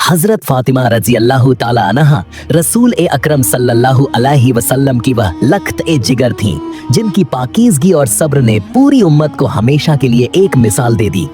हजरत फातिमा रजी अल्लाह ताला अन्हा रसूल ए अकरम सल्लल्लाहु अलैहि वसल्लम की वह लख्त ए जिगर थी जिनकी पाकीज़गी और सब्र ने पूरी उम्मत को हमेशा के लिए एक मिसाल दे दी।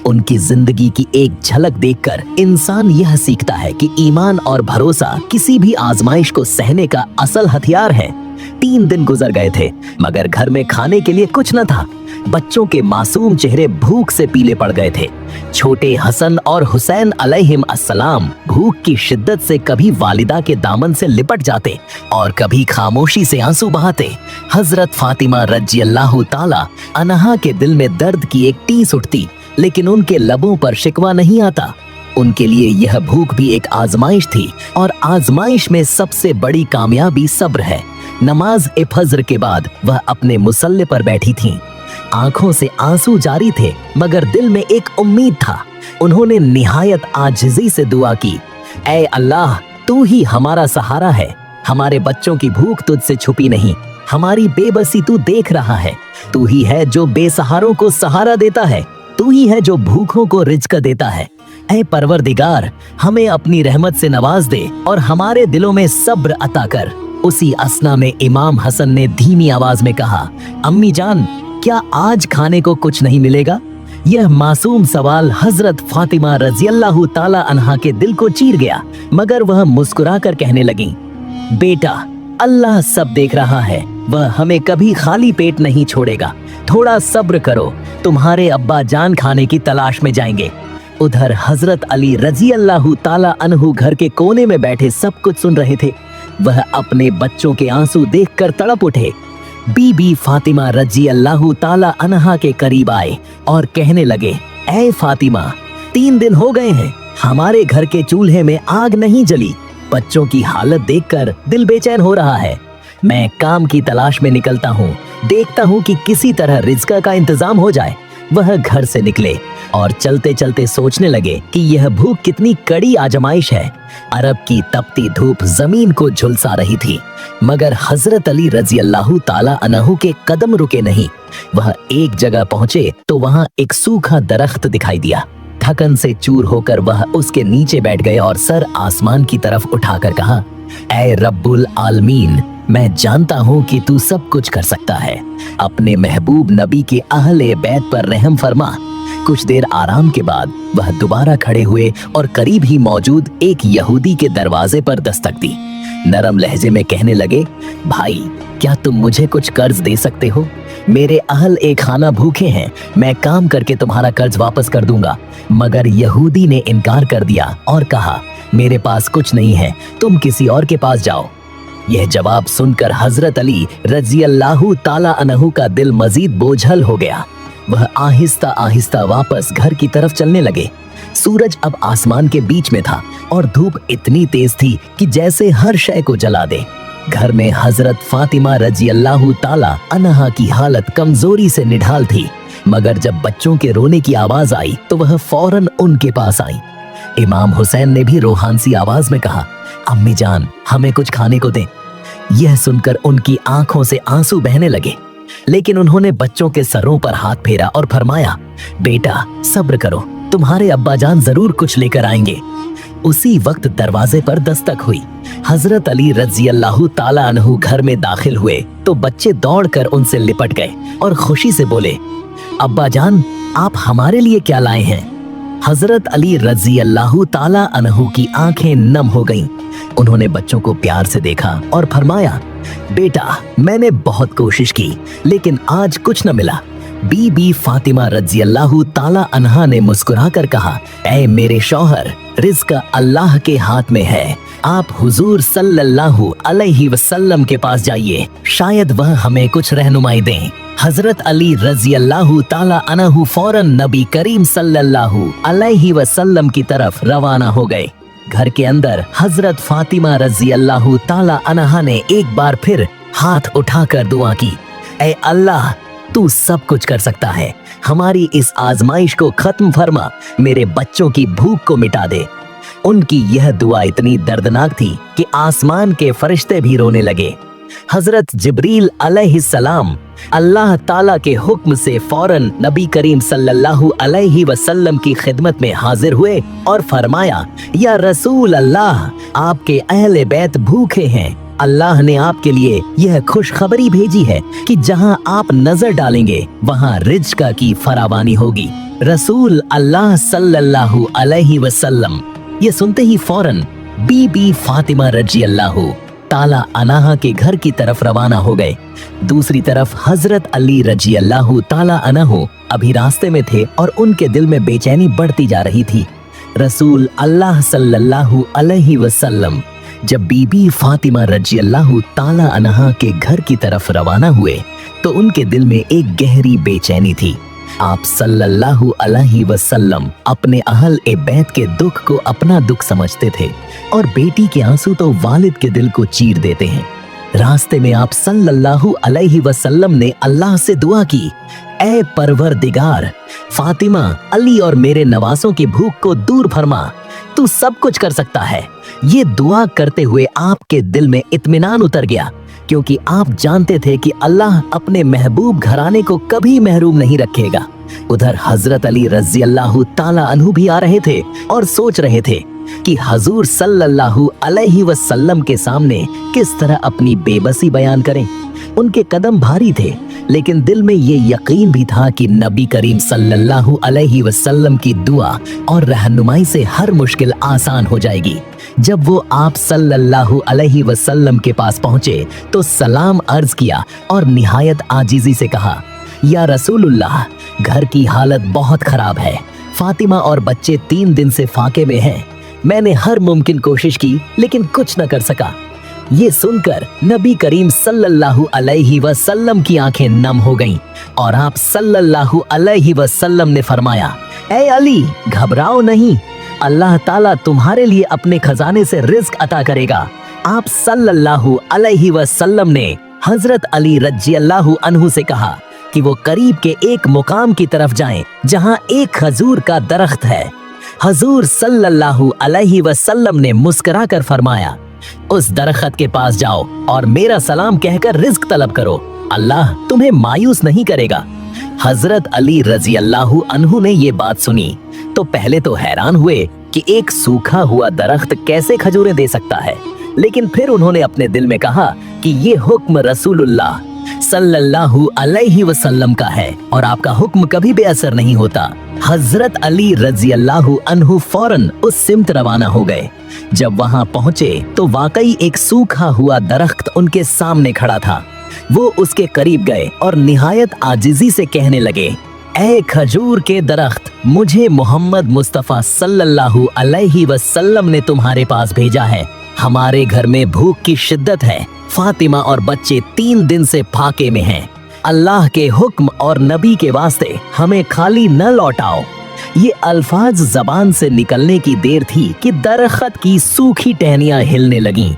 उनकी जिंदगी की एक झलक देखकर इंसान यह सीखता है कि ईमान और भरोसा किसी भी आजमाइश को सहने का असल हथियार है। 3 दिन गुजर गए थे मगर घर में खाने के लिए कुछ न था। बच्चों के मासूम चेहरे भूख से पीले पड़ गए थे। छोटे हसन और हुसैन अलैहिम अस्सलाम भूख की शिद्दत से कभी वालिदा के दामन से लिपट जाते और कभी खामोशी से आंसू बहाते। हजरत फातिमा रजी अल्लाह ताला अन्हा के दिल में दर्द की एक टीस उठती, लेकिन उनके लबों पर शिकवा नहीं आता। उनके लिए यह भूख भी एक आजमाइश थी और आजमाइश में सबसे बड़ी कामयाबी सब्र है। नमाज ए फज्र के बाद वह अपने मुसल्ले पर बैठी थीं। आंखों से आंसू जारी थे मगर दिल में एक उम्मीद था। उन्होंने निहायत आजिज़ी से दुआ की, ऐ अल्लाह, तू ही हमारा सहारा है। हमारे बच्चों की भूख तुझसे छुपी नहीं, हमारी बेबसी तू देख रहा है। तू ही है जो बेसहारों को सहारा देता है, तू ही है जो भूखों को रिज़्क देता है। ऐ परवरदिगार, हमें अपनी रहमत से नवाज दे और हमारे दिलों में सब्र अता कर। उसी असना में इमाम हसन ने धीमी आवाज में कहा, अम्मी जान, क्या आज खाने को कुछ नहीं मिलेगा? यह मासूम सवाल हजरत फातिमा रजी अल्लाह ताला अन्हा के दिल को चीर गया, मगर वह मुस्कुराकर कहने लगी, बेटा, अल्लाह सब देख रहा है, वह हमें कभी खाली पेट नहीं छोड़ेगा। थोड़ा सब्र करो, तुम्हारे अब्बा जान खाने की तलाश में जाएंगे। उधर हजरत अली रजी अल्लाह ताला अन्हु घर के कोने में बैठे सब कुछ सुन रहे थे। वह अपने बच्चों के आंसू देखकर तड़प उठे। बीबी फातिमा रजी अल्लाह ताला अन्हा के करीब आए और कहने लगे, ऐ फातिमा, 3 दिन हो गए हैं, हमारे घर के चूल्हे में आग नहीं जली। बच्चों की हालत देखकर दिल बेचैन हो रहा है। मैं काम की तलाश में निकलता हूँ, देखता हूँ कि किसी तरह रिज़्क का इंतजाम हो जाए। वह घर से निकले और चलते चलते सोचने लगे कि यह भूख कितनी कड़ी आजमाइश है। अरब की तपती धूप जमीन को झुलसा रही थी, मगर हजरत अली रजी अल्लाह ताला अन्हु के कदम रुके नहीं। वह एक जगह पहुंचे तो वहां एक सूखा दरख्त दिखाई दिया। थकन से चूर होकर वह उसके नीचे बैठ गए और सर आसमान की तरफ उठाकर कहा, ऐ रब्बुल आलमीन, मैं जानता हूँ कि तू सब कुछ कर सकता है। अपने महबूब नबी के अहले बैत पर रहम फरमा। कुछ देर आराम के बाद वह दोबारा खड़े हुए और करीब ही मौजूद एक यहूदी के दरवाजे पर दस्तक दी। नरम लहजे में कहने लगे, भाई, क्या तुम मुझे कुछ कर्ज दे सकते हो? मेरे अहल एक खाना भूखे हैं, मैं काम करके तुम्हारा कर्ज वापस कर दूंगा। मगर यहूदी ने इनकार कर दिया और कहा, मेरे पास कुछ नहीं है, तुम किसी और के पास जाओ। यह जवाब सुनकर हजरत अली रजी अल्लाह ताला अन्हु का दिल मजीद बोझल हो गया। वह आहिस्ता आहिस्ता वापस घर की तरफ चलने लगे। सूरज अब आसमान के बीच में था और धूप इतनी तेज थी कि जैसे हर शय को जला दे। घर में हजरत फातिमा रजी अल्लाह ताला अन्हा की हालत कमजोरी से निढाल थी, मगर जब बच्चों के रोने की आवाज आई तो वह फौरन उनके पास आई। इमाम हुसैन ने भी रूहानी सी आवाज में कहा, अम्मी जान, हमें कुछ खाने को दें। यह सुनकर उनकी आंखों से आंसू बहने लगे, लेकिन उन्होंने बच्चों के सरों पर हाथ फेरा और फरमाया, बेटा, सब्र करो, तुम्हारे अब्बा जान जरूर कुछ लेकर आएंगे। उसी वक्त दरवाजे पर दस्तक हुई। हजरत अली रजी अल्लाह ताला अन्हु घर में दाखिल हुए तो बच्चे दौड़कर उनसे लिपट गए और खुशी से बोले, अब्बा जान, आप हमारे लिए क्या लाए हैं? हजरत अली रजी अल्लाह ताला अन्हु की आंखें नम हो गईं। उन्होंने बच्चों को प्यार से देखा और फरमाया, बेटा, मैंने बहुत कोशिश की लेकिन आज कुछ न मिला। बीबी फातिमा रजी अल्लाह ताला अन्हा ने मुस्कुराकर कहा, ऐ मेरे शौहर, रिज़्क अल्लाह के हाथ में है। आप हुजूर सल्लल्लाहु अलैहि वसल्लम के पास जाइए, शायद वह हमें कुछ रहनुमाई दें। हजरत अली रजी अल्लाह ताला अन्हु फौरन नबी करीम सल्लल्लाहु अलैहि वसल्लम की तरफ रवाना हो गए। घर के अंदर हजरत फातिमा रजी अल्लाह ताला अन्हा ने एक बार फिर हाथ उठाकर दुआ की, ऐ अल्लाह, तू सब कुछ कर सकता है, हमारी इस आजमाइश को खत्म फरमा, मेरे बच्चों की भूख को मिटा दे। उनकी यह दुआ इतनी दर्दनाक थी कि आसमान के फरिश्ते भी रोने लगे। हजरत जिब्रील अलैहिस्सलाम अल्लाह ताला के हुक्म से फौरन नबी करीम सल्लल्लाहु अलैहि वसल्लम की खिदमत में हाजिर हुए और फरमाया, या रसूल अल्लाह, आपके अहले बैत भूखे हैं। अल्लाह ने आपके लिए यह खुशखबरी भेजी है कि जहां आप नजर डालेंगे वहां रिज्क की फरावानी होगी। रसूल अल्लाह सल्लल्लाहु अलैहि वसल्लम ये सुनते ही फौरन बीबी फातिमा रजी अल्लाह ताला अनहा के घर की तरफ रवाना हो गए। दूसरी तरफ हजरत अली रजी अल्लाह ताला अनहु अभी रास्ते में थे और उनके दिल में बेचैनी बढ़ती जा रही थी। रसूल अल्लाह सल्लल्लाहु अलैहि वसल्लम जब बीबी फातिमा रजी अल्लाह ताला अनहा के घर की तरफ रवाना हुए तो उनके दिल में एक गहरी बेचैनी थी। आप सल्लल्लाहु अलैहि वसल्लम अपने अहल ए बैत के दुख को अपना दुख समझते थे और बेटी के आंसू तो वालिद के दिल को चीर देते हैं। रास्ते में आप सल्लल्लाहु अलैहि वसल्लम ने अल्लाह से दुआ की, ऐ परवरदिगार, फातिमा, अली और मेरे नवासों की भूख को दूर फरमा, तू सब कुछ कर सकता है। ये दुआ करते हुए आपके दिल में इत्मीनान उतर गया, क्योंकि आप जानते थे कि अल्लाह अपने महबूब घराने को कभी महरूम नहीं रखेगा। उधर हजरत अली रज़ी अल्लाह ताला अन्हु भी आ रहे थे और सोच रहे थे कि हजूर सल्लल्लाहु अलैहि वसल्लम के सामने किस तरह अपनी बेबसी बयान करें। उनके कदम भारी थे, लेकिन दिल में ये यकीन भी था कि नबी करीम सल्लल्लाहु अलैहि वसल्लम की दुआ और रहनुमाई से हर मुश्किल आसान हो जाएगी। जब वो आप सल्लल्लाहु अलैहि वसल्लम के पास पहुंचे तो सलाम अर्ज किया और निहायत आजीजी से कहा, या रसूलुल्लाह, घर की हालत बहुत खराब है। फातिमा और बच्चे 3 दिन से फाके में हैं। मैंने हर मुमकिन कोशिश की लेकिन कुछ न कर सका। ये सुनकर नबी करीम सल्लल्लाहु अलैहि वसल्लम की आंखें नम हो गईं और आप सल्लल्लाहु अलैहि वसल्लम ने फरमाया, ऐ अली, घबराओ नहीं, अल्लाह ताला तुम्हारे लिए अपने खजाने से रिज्क अता करेगा। आप सल्लल्लाहु अलैहि वसल्लम ने हजरत अली रज़ी अल्लाह अन्हु से कहा कि वो करीब के एक मुकाम की तरफ जाएं जहां एक खजूर का दरख्त है। हजूर सल्लल्लाहु अलैहि वसल्लम ने मुस्कुरा कर फरमाया, उस दरख्त के पास जाओ और मेरा सलाम कहकर रिज्क तलब करो, अल्लाह तुम्हें मायूस नहीं करेगा। हजरत अली रज़ी अल्लाह अन्हु ने ये बात सुनी तो पहले तो हैरान हुए कि एक सूखा हुआ दरख्त कैसे खजूरें दे सकता है, लेकिन फिर उन्होंने अपने दिल में कहा कि ये हुक्म रसूलुल्लाह सल्लल्लाहु अलैहि वसल्लम का है और आपका हुक्म कभी बेअसर नहीं होता। हजरत अली रज़ी अल्लाह अन्हु फौरन उस सिमत रवाना हो गए। जब वहां पहुंचे तो वाकई एक सूखा हुआ दरख्त उनके सामने खड़ा था। वो उसके करीब गए और निहायत आजिजी से कहने लगे, ऐ खजूर के दरख्त, मुझे मोहम्मद मुस्तफा सल्लल्लाहु अलैहि वसल्लम ने तुम्हारे पास भेजा है। हमारे घर में भूख की शिद्दत है। फातिमा और बच्चे 3 दिन से फाके में हैं। अल्लाह के हुक्म और नबी के वास्ते हमें खाली न लौटाओ। ये अल्फाज जबान से निकलने की देर थी कि दरख्त की सूखी टहनियां हिलने लगीं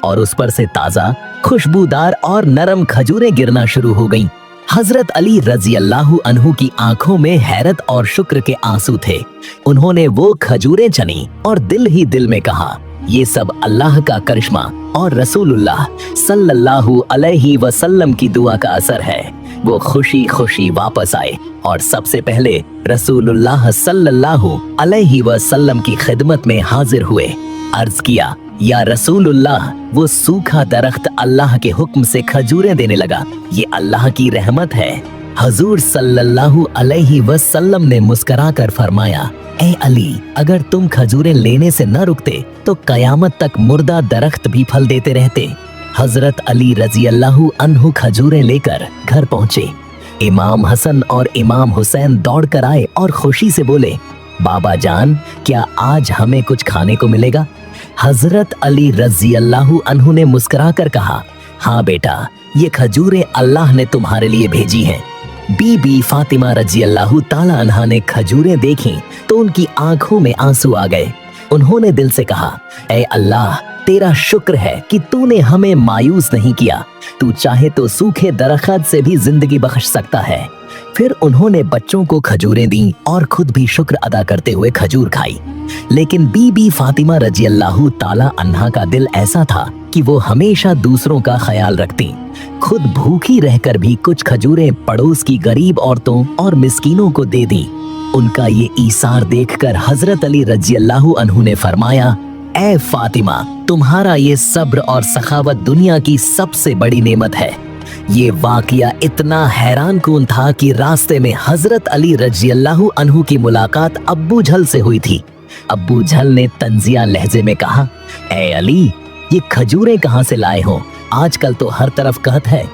और उस पर से ताजा, खुशबूदार और नरम खजूरें गिरना शुरू हो गईं। हजरत अली रज़ी अल्लाह अन्हु की आंखों में हैरत और शुक्र के आंसू थे। उन्होंने वो खजूरें चनी और दिल ही दिल में कहा, ये सब अल्लाह का करिश्मा और रसूलुल्लाह सल्लल्लाहु अलैहि वसल्लम की दुआ का असर है। वो खुशी खुशी वापस आए और सबसे पहले रसूलुल्लाह सल्लल्लाहु अलैहि वसल्लम की खिदमत में हाजिर हुए। अर्ज किया, या रसूलुल्लाह, वो सूखा दरख्त अल्लाह के हुक्म से खजूरें देने लगा, ये अल्लाह की रहमत है। हजूर सल्लल्लाहु अलैहि वसल्लम ने मुस्कुरा कर फरमाया, ए अली, अगर तुम खजूरें लेने से न रुकते तो कयामत तक मुर्दा दरख्त भी फल देते रहते। हजरत अली रज़ी अल्लाह अन्हु खजूरें लेकर घर पहुंचे। इमाम हसन और इमाम हुसैन दौड़ कर आए और खुशी से बोले, बाबा जान, क्या आज हमें कुछ खाने को मिलेगा? हजरत अली रज़ी अल्लाह अन्हु ने मुस्कुरा कर कहा, हाँ बेटा, ये खजूरें अल्लाह ने तुम्हारे लिए भेजी हैं। बीबी फातिमा रज़ी अल्लाह ताला अन्हा ने खजूरें देखी तो उनकी आंखों में आंसू आ गए। उन्होंने दिल से कहा, ऐ अल्लाह, तेरा शुक्र है कि तूने हमें मायूस नहीं किया। तू चाहे तो सूखे दरख्त से भी जिंदगी बख्श सकता है। फिर उन्होंने बच्चों को खजूरें दी और खुद भी शुक्र अदा करते हुए खजूर खाई। लेकिन बीबी फातिमा रजी अल्लाह ताला अन्हा का दिल ऐसा था कि वो हमेशा दूसरों का ख्याल रखती। खुद भूखी रहकर भी कुछ खजूरें पड़ोस की गरीब औरतों और मिस्कीनों को दे दी। उनका ये ईसार देखकर हजरत अली रजी अल्लाह अन्हु ने फरमाया, ए फातिमा, तुम्हारा ये सब्र और सखावत दुनिया की सबसे बड़ी नेमत है। ये वाकया इतना हैरान कुन था कि रास्ते में हजरत अली रजी अल्लाह अन्हु की मुलाकात अब्बू झल से हुई थी। अब्बू झल ने तंजिया लहजे में कहा, ए अली, ये खजूरें कहाँ से लाए हो? आजकल तो हर तरफ कहत है।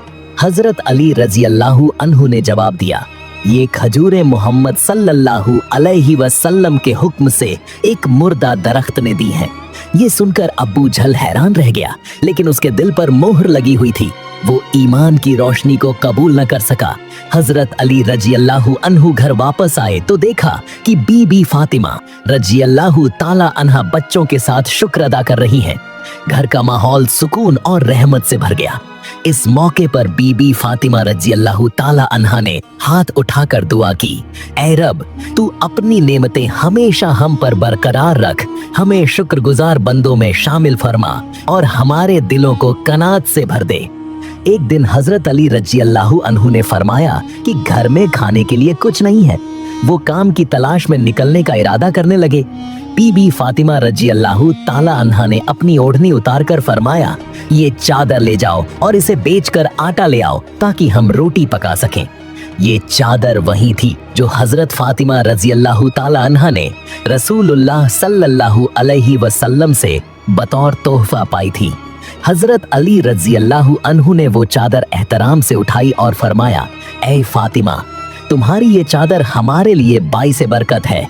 हजरत अली रजी अल्लाह अन्हु ने जवाब दिया, ये खजूरें मोहम्मद सल्लल्लाहु अलैहि वसल्लम के हुक्म से एक मुर्दा दरख्त ने दी हैं। ये सुनकर अब्बू झल हैरान रह गया, लेकिन उसके दिल पर मोहर लगी हुई थी। वो ईमान की रोशनी को कबूल न कर सका। हजरत अली रजी अल्लाह अन्हु घर वापस आए तो देखा कि बीबी फातिमा रजी अल्लाह ताला अन्हा बच्चों के साथ शुक्र अदा कर रही हैं। घर का माहौल सुकून और रहमत से भर गया। इस मौके पर बीबी फातिमा रजी अल्लाह ताला अन्हा ने हाथ उठाकर दुआ की, ऐ रब, तू अपनी नेमतें हमेशा हम पर बरकरार रख, हमें शुक्रगुजार बंदों में शामिल फरमा और हमारे दिलों को कनात से भर दे। एक दिन हजरत अली रजी अल्लाह अन्हु ने फरमाया कि घर में खाने के लिए कुछ नहीं है। वो काम की तलाश में निकलने का इरादा करने लगे। बीबी फातिमा रजी अल्लाह ताला अन्हा ने अपनी ओढ़नी उतारकर फरमाया, ये चादर ले जाओ और इसे बेचकर आटा ले आओ ताकि हम रोटी पका सकें। ये चादर वही थी जो हजरत फातिमा रजी अल्लाह ताला अन्हा ने रसूलुल्लाह सल्लल्लाहु अलैहि वसल्लम से बतौर तोहफा पाई थी। हजरत अली रजी अल्लाह अन्हु ने वो चादर एहतराम से उठाई और फरमाया, ऐ फातिमा, तुम्हारी ये चादर हमारे लिए बाइसे बरकत है।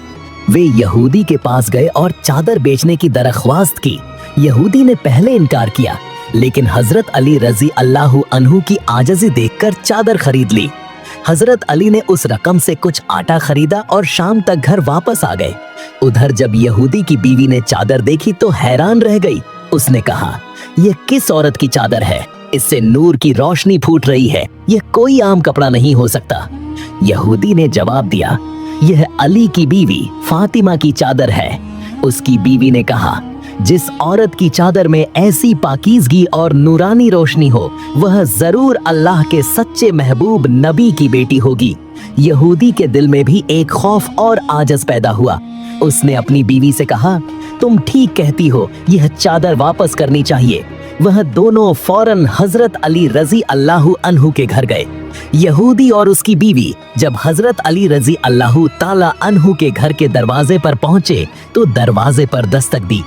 वे यहूदी के पास गए और चादर बेचने की दरख्वास्त की। यहूदी ने पहले इनकार किया, लेकिन हजरत अली रजी अल्लाह अन्हु की आजज़ी देखकर चादर खरीद ली। हजरत अली ने उस रकम से कुछ आटा खरीदा और शाम तक घर वापस आ गए। उधर जब यहूदी की बीवी ने चादर देखी तो हैरान रह गई। उसने कहा, यह किस औरत की चादर है? इससे नूर की रोशनी फूट रही है। यह कोई आम कपड़ा नहीं हो सकता। यहूदी ने जवाब दिया, यह अली की बीवी फातिमा की चादर है। उसकी बीवी ने कहा, जिस औरत की चादर में ऐसी पाकीज़गी और नूरानी रोशनी हो, वह जरूर अल्लाह के सच्चे महबूब नबी की बेटी होगी। यहूदी के दिल में भी एक खौफ और आजज़ पैदा हुआ। उसने अपनी बीवी से कहा, तुम ठीक कहती हो, यह चादर वापस करनी चाहिए। वह दोनों फौरन हजरत अली रजी अल्लाह अन्हु के घर गए। यहूदी और उसकी बीवी जब हजरत अली रजी अल्लाह ताला अन्हु के घर के दरवाजे पर पहुंचे तो दरवाजे पर दस्तक दी।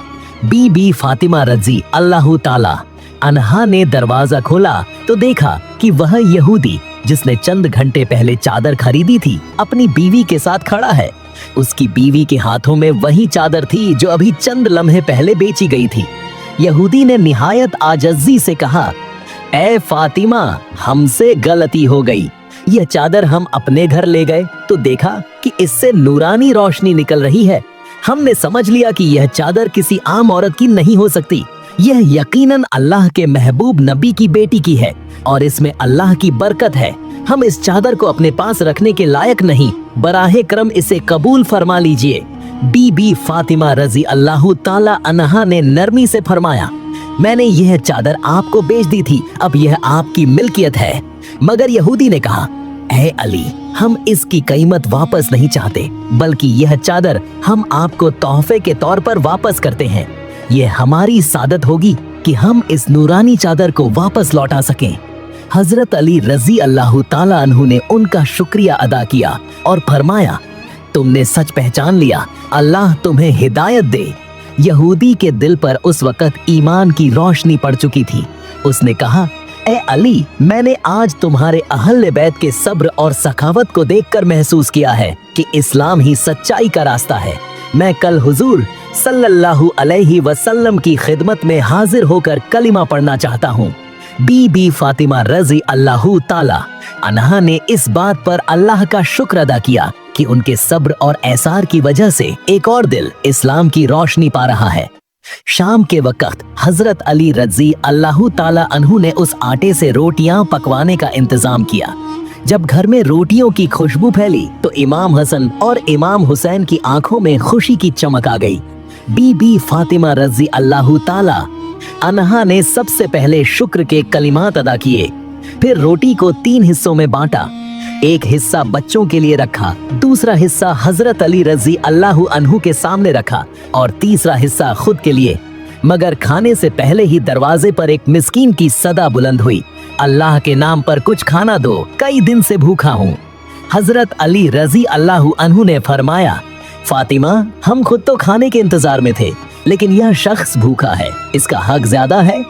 बीबी फातिमा रजी अल्लाह ताला अन्हा ने दरवाजा खोला तो देखा कि वह यहूदी जिसने चंद घंटे पहले चादर खरीदी थी अपनी बीवी के साथ खड़ा है। उसकी बीवी के हाथों में वही चादर थी जो अभी चंद लम्हे पहले बेची गई थी। यहूदी ने निहायत आजज़ी से कहा, ऐ फातिमा, हमसे गलती हो गई। यह चादर हम अपने घर ले गए तो देखा कि इससे नूरानी रोशनी निकल रही है। हमने समझ लिया कि यह चादर किसी आम औरत की नहीं हो सकती। यह यकीनन अल्लाह के महबूब नबी की बेटी की है और इसमें अल्लाह की बरकत है। हम इस चादर को अपने पास रखने के लायक नहीं, बराहे करम इसे कबूल फरमा लीजिए। बीबी फातिमा रजी अल्लाह ताला अन्हा ने नरमी से फरमाया, मैंने यह चादर आपको बेच दी थी, अब यह आपकी मिल्कियत है। मगर यहूदी ने कहा, ऐ अली, हम इसकी कीमत वापस नहीं चाहते, बल्कि यह चादर हम आपको तोहफे के तौर पर वापस करते हैं। यह हमारी सादत होगी कि हम इस नूरानी चादर को वापस लौटा सकें। हजरत अली रजी अल्लाह ताला अन्हु ने उनका शुक्रिया अदा किया और फरमाया, तुमने सच पहचान लिया, अल्लाह तुम्हें हिदायत दे। यहूदी के दिल पर उस वक़्त ईमान की रोशनी पड़ चुकी थी। उसने कहा, ए अली, मैंने आज तुम्हारे अहले बैत के सब्र और सखावत को देखकर महसूस किया है कि इस्लाम ही सच्चाई का रास्ता है। मैं कल हुजूर सल्लल्लाहु अलैहि वसल्लम की खिदमत में हाजिर होकर कलिमा पढ़ना चाहता हूँ। बीबी फातिमा रजी अल्लाह ताला अन्हा ने इस बात पर अल्लाह का शुक्र अदा किया कि उनके सब्र और एसार की वजह से एक और दिल इस्लाम की रोशनी पा रहा है। शाम के वक्त हजरत अली रजी अल्लाह ताला अन्हु ने उस आटे से रोटियां पकवाने का इंतजाम किया। जब घर में रोटियों की खुशबू फैली तो इमाम हसन और इमाम हुसैन की आंखों में खुशी की चमक आ गई। बीबी फातिमा रज़ी अल्लाह ताला अन्हा ने सबसे पहले शुक्र के कलिमात अदा किए, फिर रोटी को 3 हिस्सों में बांटा। एक हिस्सा बच्चों के लिए रखा, दूसरा हिस्सा हजरत अली रज़ी अल्लाह अन्हु के सामने रखा और तीसरा हिस्सा खुद के लिए। मगर खाने से पहले ही दरवाजे पर एक मिस्कीन की सदा बुलंद हुई, अल्लाह के नाम पर कुछ खाना दो, कई दिन से भूखा हूँ। हजरत अली रज़ी अल्लाह अन्हु ने फरमाया, फातिमा, हम खुद तो खाने के इंतजार में थे, लेकिन यह शख्स भूखा है, इसका हक ज्यादा है।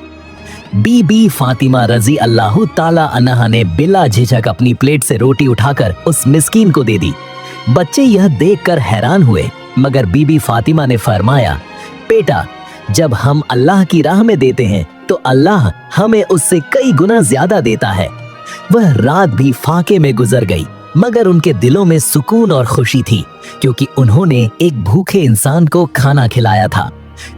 बीबी फातिमा रज़ी अल्लाह ताला अन्हा ने बिला झिझक अपनी प्लेट से रोटी उठाकर उस मिस्कीन को दे दी। बच्चे यह देखकर हैरान हुए, मगर बीबी फातिमा ने फरमाया, बेटा, जब हम अल्लाह की राह में देते हैं तो अल्लाह हमें उससे कई गुना ज्यादा देता है। वह रात भी फाके में गुजर गई, मगर उनके दिलों में सुकून और खुशी थी, क्योंकि उन्होंने एक भूखे इंसान को खाना खिलाया था।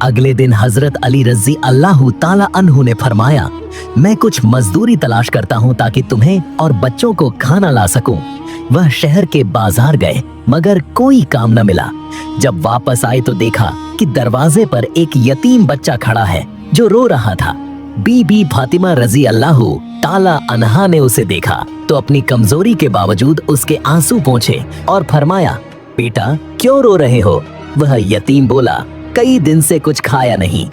अगले दिन हजरत अली रज़ी अल्लाह ताला अन्हु ने फरमाया, मैं कुछ मजदूरी तलाश करता हूँ ताकि तुम्हें और बच्चों को खाना ला सकूं। वह शहर के बाजार गए, मगर कोई काम न मिला। जब वापस आए तो देखा कि दरवाजे पर एक यतीम बच्चा खड़ा है जो रो रहा था। बीबी फातिमा रज़ी अल्लाह ताला अन्हा ने उसे देखा तो अपनी कमजोरी के बावजूद उसके आंसू पोंछे और फरमाया, बेटा, क्यों रो रहे हो? वह यतीम बोला, कई दिन से कुछ खाया नहीं।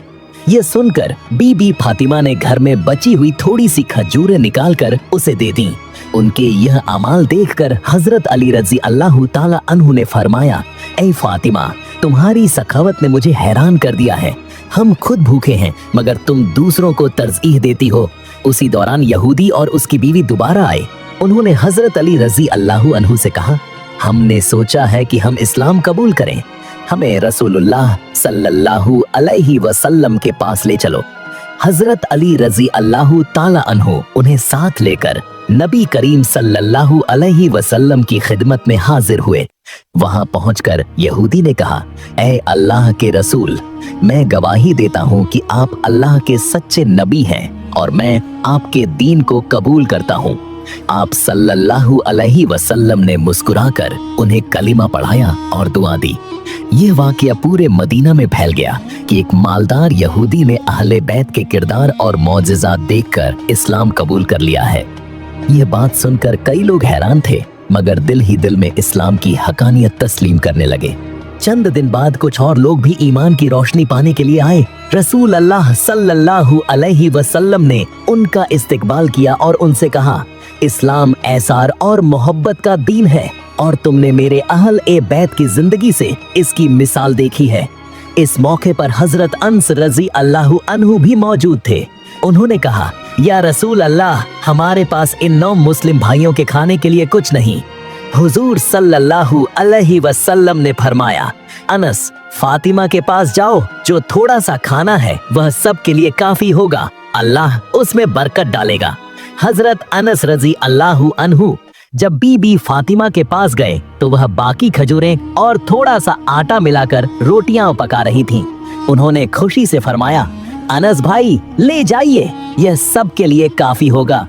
ये सुनकर बीबी फातिमा ने घर में बची हुई थोड़ी सी खजूरें निकालकर उसे दे दी। उनके यह अमाल देखकर हजरत अली रज़ी अल्लाह ताला अन्हु ने फरमाया, ऐ फातिमा, तुम्हारी सखावत ने मुझे हैरान कर दिया है। हम खुद भूखे हैं, मगर तुम दूसरों को तरजीह देती हो। उसी दौरान यहूदी और उसकी बीवी दोबारा आए। उन्होंने हजरत अली रज़ी अल्लाह अन्हु से कहा, हमने सोचा है कि हम इस्लाम कबूल करें, हमें रसूलुल्लाह सल्लल्लाहु अलैहि वसल्लम के पास ले चलो। हजरत अली रज़ी अल्लाह ताला अन्हु उन्हें साथ लेकर नबी करीम सल्लल्लाहु अलैहि वसल्लम की खिदमत में हाजिर हुए। वहां पहुंचकर यहूदी ने कहा, ऐ अल्लाह के रसूल, मैं गवाही देता हूं कि आप अल्लाह के सच्चे नबी हैं और मैं आपके दीन को कबूल करता हूं। आप सल्लल्लाहु अलैहि वसल्लम ने मुस्कुराकर उन्हें कलिमा पढ़ाया और दुआ दी। यह वाकया पूरे मदीना में फैल गया कि एक मालदार यहूदी ने अहले बैत के किरदार और मौजिज़ात देखकर इस्लाम कबूल कर लिया है। यह बात सुनकर कई लोग हैरान थे, मगर दिल ही दिल में इस्लाम की हकानियत तस्लीम करने लगे। चंद दिन बाद कुछ और लोग भी ईमान की रोशनी पाने के लिए आए। रसूल अल्लाह सल्लल्लाहु अलैहि वसल्लम ने उनका इस्तकबाल किया और उनसे कहा, इस्लाम एसार और मोहब्बत का दीन है और तुमने मेरे अहल ए बैत की जिंदगी से इसकी मिसाल देखी है। इस मौके पर हजरत अनस रज़ी अल्लाह अन्हु भी मौजूद थे। उन्होंने कहा, या रसूल अल्लाह, हमारे पास इन 9 मुस्लिम भाइयों के खाने के लिए कुछ नहीं। हुजूर सल्लल्लाहु अलैहि वसल्लम ने फरमाया, अनस, फातिमा के पास जाओ, जो थोड़ा सा खाना है वह सब के लिए काफी होगा, अल्लाह उसमें बरकत डालेगा। हजरत अनस रज़ी अल्लाह अन्हु जब बीबी फातिमा के पास गए तो वह बाकी खजूरें और थोड़ा सा आटा मिलाकर रोटियां पका रही थीं। उन्होंने खुशी से फरमाया, अनस भाई, ले जाइए, यह सब के लिए काफी होगा।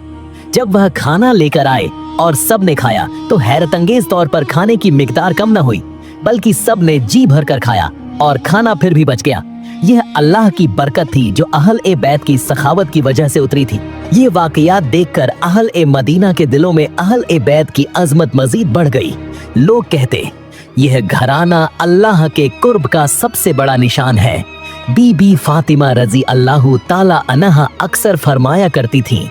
जब वह खाना लेकर आए और सब ने खाया तो हैरतअंगेज तौर पर खाने की मिकदार कम न हुई, बल्कि सब ने जी भर कर खाया और खाना फिर भी बच गया। यह अल्लाह की बरकत थी जो अहल ए बैत की सखावत की वजह से उतरी थी। ये वाकयात देखकर अहल ए मदीना के दिलों में अहल ए बैत की अजमत मजीद बढ़ गई। लोग कहते, यह घराना अल्लाह के कुर्ब का सबसे बड़ा निशान है। बीबी फातिमा रज़ी अल्लाह ताला अन्हा अक्सर फरमाया करती थीं,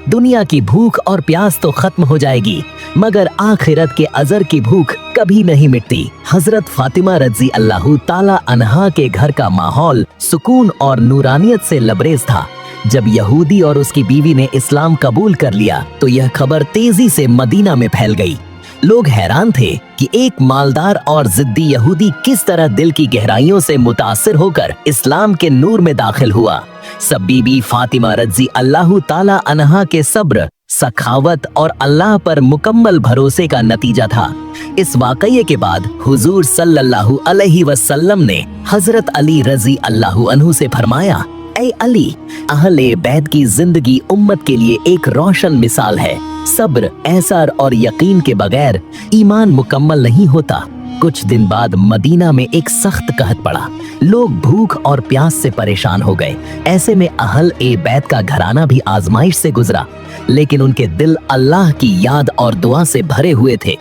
दुनिया की भूख और प्यास तो खत्म हो जाएगी, मगर आखिरत के अजर की भूख कभी नहीं मिटती। हजरत फातिमा रज़ी अल्लाह ताला अन्हा के घर का माहौल सुकून और नूरानियत से लबरेज था। जब यहूदी और उसकी बीवी ने इस्लाम कबूल कर लिया तो यह खबर तेजी से मदीना में फैल गई। लोग हैरान थे कि एक मालदार और जिद्दी यहूदी किस तरह दिल की गहराइयों से मुतासिर होकर इस्लाम के नूर में दाखिल हुआ। सब बीबी फातिमा रज़ी अल्लाह ताला अन्हा के सब्र, सखावत और अल्लाह पर मुकम्मल भरोसे का नतीजा था। इस वाकये के बाद हुजूर सल्लल्लाहु अलैहि वसल्लम ने हजरत अली रज़ी अल्लाह अन्हु से फरमाया, ऐ अली, अहले बैत की जिंदगी उम्मत के लिए एक रोशन मिसाल है। सब्र, एहसार और यकीन के बगैर ईमान मुकम्मल नहीं होता। कुछ दिन बाद मदीना में एक सख्त कहत पड़ा। लोग भूख और प्यास से परेशान हो गए। ऐसे में अहल ए बैत का घराना भी आजमाइश से गुजरा, लेकिन उनके दिल अल्लाह की याद और दुआ से भरे हुए थे।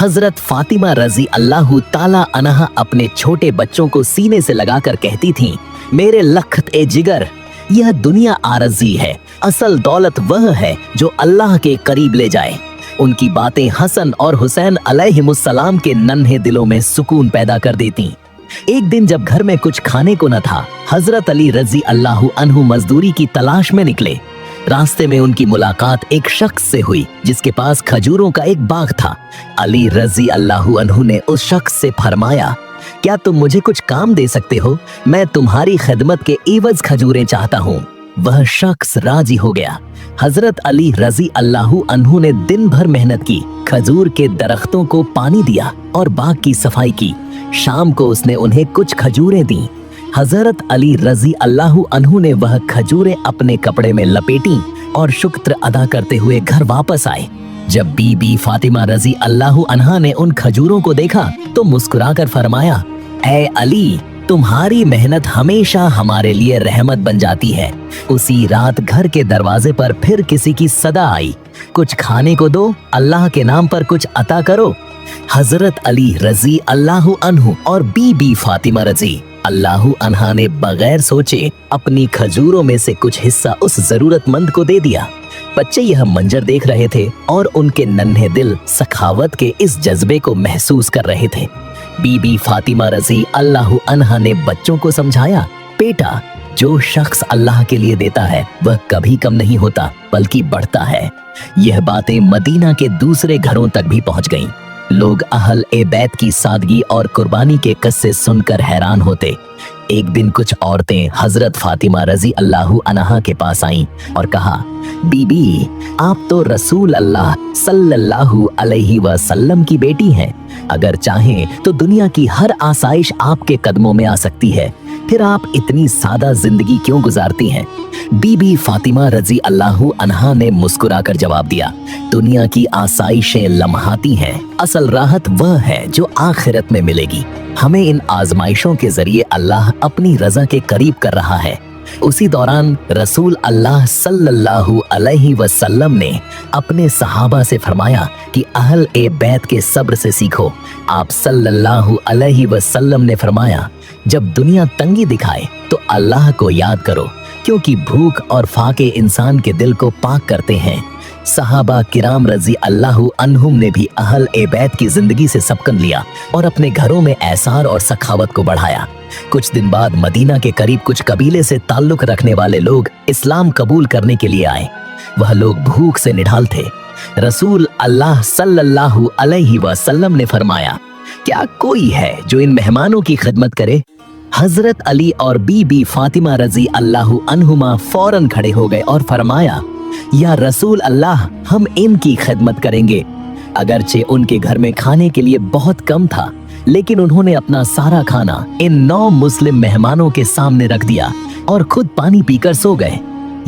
हजरत फातिमा रजी अल्लाह ताला अन्हा अपने छोटे बच्चों को सीने से लगाकर कहती थीं, मेरे लखत ए जिगर, यह दुनिया आरजी है, असल दौलत वह है जो अल्लाह के करीब ले जाए। उनकी बातें हसन और हुसैन अलैहिमुस्सलाम के नन्हे दिलों में सुकून पैदा कर देती। एक दिन जब घर में कुछ खाने को न था, हजरत अली रजी अल्लाह अन्हु मजदूरी की तलाश में निकले। रास्ते में उनकी मुलाकात एक शख्स से हुई जिसके पास खजूरों का एक बाग था। अली रजी अल्लाह अन्हु ने उस शख्स से फरमाया, क्या तुम मुझे कुछ काम दे सकते हो? मैं तुम्हारी खिदमत के एवज खजूरें चाहता हूँ। वह शख्स राजी हो गया। हजरत अली रजी अल्लाह अन्हु ने दिन भर मेहनत की, खजूर के दरख्तों को पानी दिया और बाग की सफाई की। शाम को उसने उन्हें कुछ खजूरें दी। हजरत अली रजी अल्लाह अन्हु ने वह खजूरें अपने कपड़े में लपेटी और शुक्र अदा करते हुए घर वापस आए। जब बीबी फातिमा रजी अल्लाह अन्हा ने उन खजूरों को देखा तो मुस्कुराकर फरमाया, ऐ अली, तुम्हारी मेहनत हमेशा हमारे लिए रहमत बन जाती है। उसी रात घर के दरवाजे पर फिर किसी की सदा आई, कुछ खाने को दो, अल्लाह के नाम पर कुछ अता करो। हजरत अली रजी अल्लाह अन्हु और बीबी फातिमा रजी अल्लाह अन्हा ने बगैर सोचे अपनी खजूरों में से कुछ हिस्सा उस जरूरतमंद को दे दिया। बच्चे यह मंजर देख रहे थे और उनके नन्हे दिल सखावत के इस जज्बे को महसूस कर रहे थे। बीबी फातिमा रजी अल्लाह अन्हा ने बच्चों को समझाया, बेटा, जो शख्स अल्लाह के लिए देता है वह कभी कम नहीं होता बल्कि बढ़ता है। यह बातें मदीना के दूसरे घरों तक भी पहुंच गईं। लोग अहल ए बैत की सादगी और कुर्बानी के किस्से सुनकर हैरान होते। एक दिन कुछ औरतें हजरत फातिमा रजी अल्लाह अन्हा के पास आईं और कहा, बीबी, आप तो रसूल अल्लाह सल्लल्लाहु अलैहि वसल्लम की बेटी हैं। अगर चाहें तो दुनिया की हर आसाइश आपके कदमों में आ सकती है, फिर आप इतनी सादा जिंदगी क्यों गुजारती हैं? बीबी फातिमा रजी अल्लाह अन्हा ने मुस्कुराकर जवाब दिया, दुनिया की आसाइशें लम्हाती हैं, असल राहत वह है जो आखिरत में मिलेगी। हमें इन आजमाइशों के जरिए अल्लाह अपनी रजा के करीब कर रहा है। उसी दौरान रसूल अल्लाह सल्लल्लाहु अलैहि वसल्लम ने अपने सहाबा से फरमाया कि अहल ए बैत के सब्र से सीखो। आप सल्लल्लाहु अलैहि वसल्लम ने फरमाया, जब दुनिया तंगी दिखाए तो अल्लाह को याद करो, क्योंकि भूख और फाके इंसान के दिल को पाक करते हैं। सहाबा किराम रजी अल्लाह अन्हुम ने भी अहल ए बैत की जिंदगी से सबकन लिया और अपने घरों में एहसार और सखावत को बढ़ाया। कुछ दिन बाद मदीना के करीब कुछ कबीले से ताल्लुक रखने वाले लोग इस्लाम कबूल करने के लिए आए। वह लोग भूख से निढाल थे। रसूल अल्लाह सल्लल्लाहु अलैहि वसल्लम ने फरमाया, क्या कोई है जो इन मेहमानों की खिदमत करे? हजरत अली और बीबी फातिमा रजी अल्लाह अन्हुमा फौरन खड़े हो गए और फरमाया, या रसूल अल्लाह, हम इनकी खिदमत करेंगे। अगरचे उनके घर में खाने के लिए बहुत कम था, लेकिन उन्होंने अपना सारा खाना इन 9 मुस्लिम मेहमानों के सामने रख दिया और खुद पानी पीकर सो गए।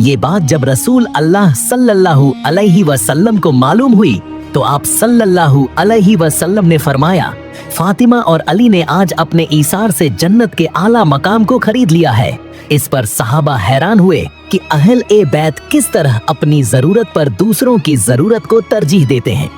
ये बात जब रसूल अल्लाह सल्लल्लाहु अलैहि वसल्लम को मालूम हुई तो आप सल्लल्लाहु अलैहि वसल्लम ने फरमाया, फातिमा और अली ने आज अपने ईसार से जन्नत के आला मकाम को खरीद लिया है। इस पर सहाबा हैरान हुए कि अहल ए बैत किस तरह अपनी जरूरत पर दूसरों की जरूरत को तरजीह देते हैं।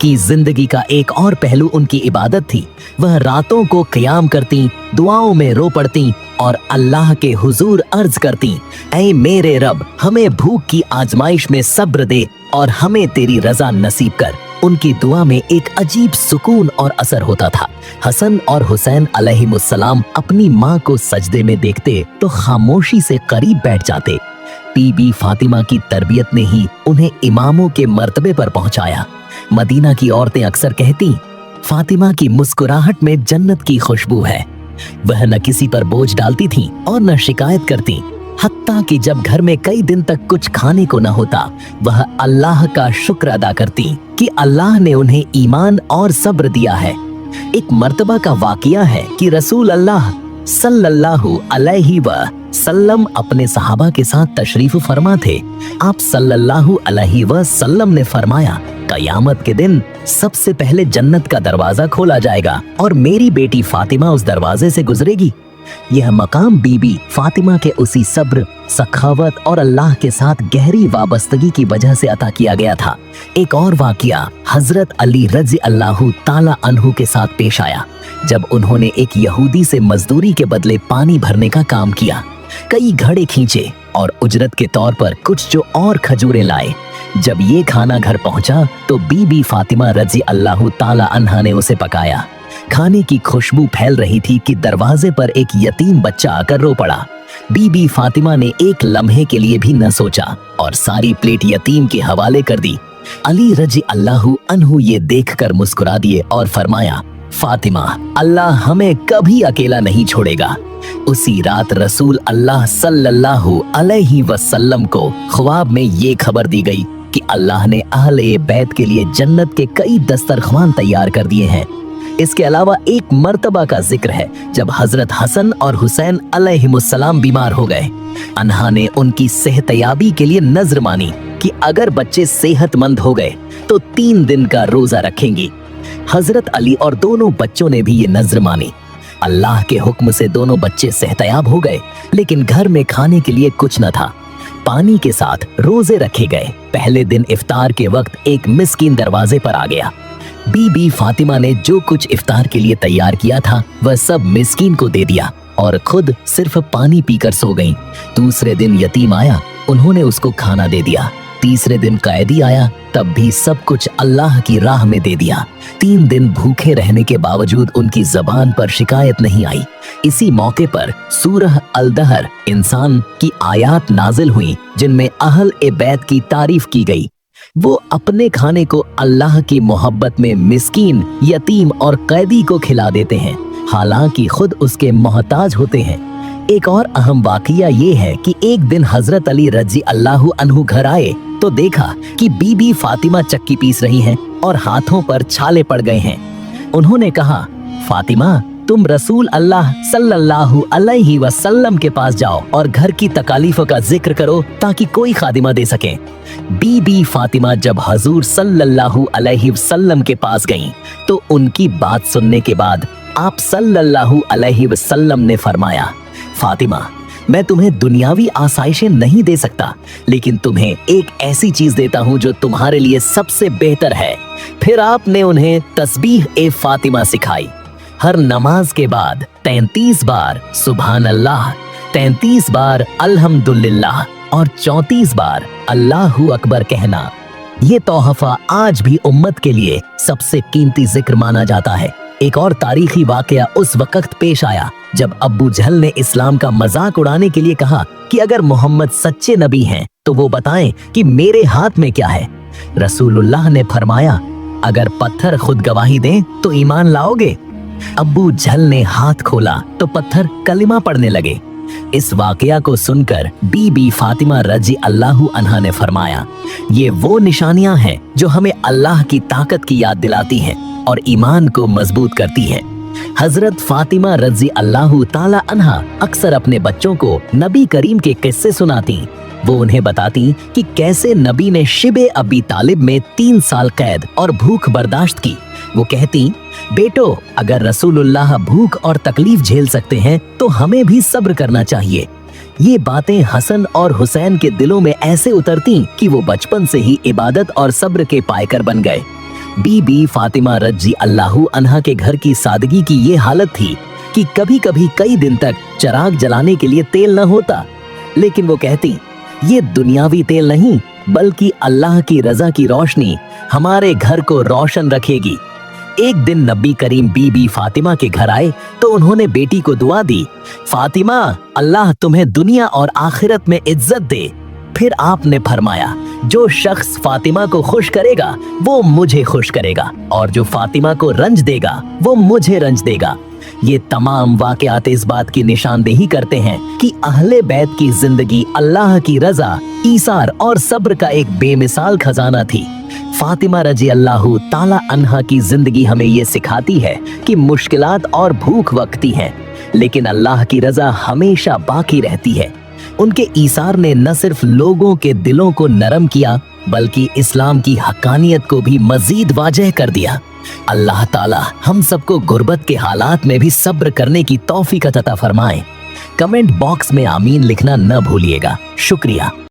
कि जिंदगी का एक और पहलू उनकी इबादत थी। वह रातों को क़याम करती, दुआओं में रो पड़ती और अल्लाह के हुजूर अर्ज करती, ऐ मेरे रब, हमें भूख की आजमाइश में सब्र दे और हमें तेरी रजा नसीब कर। उनकी दुआ में एक अजीब सुकून और असर होता था। हसन और हुसैन अलैहिमुस्सलाम अपनी माँ को सजदे में देखते तो खामोशी से करीब बैठ जाते। बीबी फातिमा की तरबियत ने ही उन्हें इमामों के मर्तबे पर पहुंचाया। मदीना की औरतें अक्सर कहती, फातिमा की मुस्कुराहट में जन्नत की खुशबू है। वह न किसी पर बोझ डालती थी और न शिकायत करती। हत्ता कि जब घर में कई दिन तक कुछ खाने को न होता, वह अल्लाह का शुक्र अदा करती कि अल्लाह ने उन्हें ईमान और सब्र दिया है। एक मर्तबा का वाकिया है कि रसूल अल्लाह सल्लल्लाहु अलैहि सल्लम अपने सहाबा के साथ तशरीफ फरमा थे। आप सल्लल्लाहु अलैहि वसल्लम ने फरमाया, कयामत के दिन सबसे पहले जन्नत का दरवाजा खोला जाएगा और मेरी बेटी फातिमा उस दरवाजे से गुजरेगी। यह मकाम बीबी फातिमा के उसी सब्र, सखावत और अल्लाह के साथ गहरी वाबस्तगी की वजह से अता किया गया था। एक और वाकया हजरत अली रज़ी अल्लाहु ताला अन्हु के साथ पेश आया, जब उन्होंने एक यहूदी से मजदूरी के बदले पानी भरने का काम किया। कई घड़े खींचे और उजरत के तौर पर कुछ जो और खजूरें लाए। जब ये खाना घर पहुंचा तो बीबी फातिमा रज़ी अल्लाहु ताला अन्हा ने उसे पकाया। खाने की खुशबू फैल रही थी कि दरवाजे पर एक यतीम बच्चा आकर रो पड़ा। बीबी फातिमा ने एक लम्हे के लिए भी न सोचा और सारी प्लेट यतीम के हवाले कर दी। अली रज़ी अल्लाहु अन्हु ये देखकर मुस्कुरा दिए और फरमाया, फातिमा, अल्लाह हमें कभी अकेला नहीं छोड़ेगा। उसी रात रसूल अल्लाह सल्लल्लाहु अलैहि वसल्लम को ख्वाब में ये खबर दी गई कि अल्लाह ने अहले बैत के लिए जन्नत के कई दस्तरख्वान तैयार कर दिए हैं। इसके अलावा एक मर्तबा का जिक्र है जब हजरत हसन और हुसैन अलैहिमुस्सलाम बीमार हो गए। अन्हा ने उनकी सेहतयाबी के लिए नजर मानी कि अगर बच्चे सेहतमंद हो गए तो 3 दिन का रोजा रखेंगी। हजरत अली और दोनों बच्चों ने भी ये नजर मानी। अल्लाह के हुक्म से दोनों बच्चे सेहतयाब हो गए, लेकिन घर में खाने के लिए कुछ न था। पानी के साथ रोजे रखे गए। पहले दिन इफ्तार के वक्त एक मिस्कीन दरवाजे पर आ गया। बीबी फातिमा ने जो कुछ इफ्तार के लिए तैयार किया था वह सब मिस्कीन को दे दिया और खुद सिर्फ पानी पीकर सो गईं। दूसरे दिन यतीम आया, उन्होंने उसको खाना दे दिया। तीसरे दिन कैदी आया, तब भी सब कुछ अल्लाह की राह में दे दिया। 3 दिन भूखे रहने के बावजूद उनकी जबान पर शिकायत नहीं आई। इसी मौके पर सूरह अल-दहर इंसान की आयात नाजिल हुई, जिनमें अहल ए बैत की तारीफ की गई। वो अपने खाने को अल्लाह की मोहब्बत में मिस्कीन, यतीम और कैदी को खिला देते हैं, हालांकि खुद उसके मोहताज होते हैं। एक और अहम वाकया ये है कि एक दिन हजरत अली रज़ी अल्लाहु अन्हु घर आए तो देखा कि बीबी फातिमा चक्की पीस रही हैं और हाथों पर छाले पड़ गए हैं। उन्होंने कहा, फातिमा, तुम रसूल अल्लाह सल्लल्लाहु अलैहि वसल्लम के पास जाओ और घर की तकालीफों का जिक्र करो ताकि कोई खादिमा दे सके। बीबी फातिमा जब हजूर सल्लल्लाहु अलैहि वसल्लम के पास गईं, तो उनकी बात सुनने के बाद आप सल्लल्लाहु अलैहि वसल्लम ने फरमाया, फातिमा, मैं तुम्हें दुनियावी आसाइशें नहीं दे सकता, लेकिन तुम्हें एक ऐसी चीज देता हूँ जो तुम्हारे लिए सबसे बेहतर है। फिर आपने उन्हें तस्बीह ए फातिमा सिखाई। हर नमाज के बाद 33 बार सुभान अल्लाह, 33 बार अल्हम्दुलिल्लाह और 34 बार अल्लाहु अकबर कहना। ये तोहफा आज भी उम्मत के लिए सबसे कीमती जिक्र माना जाता है। एक और तारीखी वाकया उस वक्त पेश आया जब अब्बू जहल ने इस्लाम का मजाक उड़ाने के लिए कहा कि अगर मोहम्मद सच्चे नबी हैं तो वो बताएं कि मेरे हाथ में क्या है। रसूलुल्लाह ने फरमाया, अगर पत्थर खुद गवाही दें तो ईमान लाओगे। अब्बू जहल ने हाथ खोला तो पत्थर कलिमा पढ़ने लगे। इस वाकया को सुनकर बीबी फातिमा रज़ी अल्लाहु अन्हा ने फरमाया, ये वो निशानियां हैं जो हमें अल्लाह की ताकत की याद दिलाती हैं और ईमान को मजबूत करती है। हजरत फातिमा रज़ी अल्लाहु ताला अन्हा अक्सर अपने बच्चों को नबी करीम के किस्से सुनाती। वो उन्हें बताती कि कैसे नबी ने शिबे अबी तालिब में 3 साल कैद और भूख बर्दाश्त की। वो कहती, बेटो, अगर रसूलुल्लाह भूख और तकलीफ झेल सकते हैं तो हमें भी सब्र करना चाहिए। ये बातें हसन और हुसैन के दिलों में ऐसे उतरती कि वो बचपन से ही इबादत और सब्र के पायकर बन गए। बीबी फातिमा रज़ी अल्लाहु अन्हा के घर की सादगी की ये हालत थी कि कभी कभी कई दिन तक चिराग जलाने के लिए तेल न होता, लेकिन वो कहती, ये दुनियावी तेल नहीं बल्कि अल्लाह की रजा की रोशनी हमारे घर को रोशन रखेगी। एक दिन नबी करीम बीबी फातिमा के घर आए तो उन्होंने बेटी को दुआ दी, फातिमा, अल्लाह तुम्हें दुनिया और आखिरत में इज्जत दे। फिर आपने फरमाया, जो शख्स फातिमा को खुश करेगा वो मुझे खुश करेगा और जो फातिमा को रंज देगा वो मुझे रंज देगा। ये तमाम वाकयात इस बात की निशानदेही करते हैं कि अहले बैत की जिंदगी अल्लाह की रजा, ईसार और सब्र का एक बेमिसाल खजाना थी। फातिमा रज़ी अल्लाहु ताला अन्हा की जिंदगी हमें ये सिखाती है कि मुश्किलात और भूख वक्ती हैं, लेकिन अल्लाह की रजा हमेशा बाकी रहती है। उनके ईसार ने न सिर्फ लोगों के दिलों को नरम किया बल्कि इस्लाम की हक्कानियत को भी मजीद वाजह कर दिया। अल्लाह ताला हम सबको गुर्बत के हालात में भी सब्र करने की तौफीक अता फरमाए। कमेंट बॉक्स में आमीन लिखना न भूलिएगा। शुक्रिया।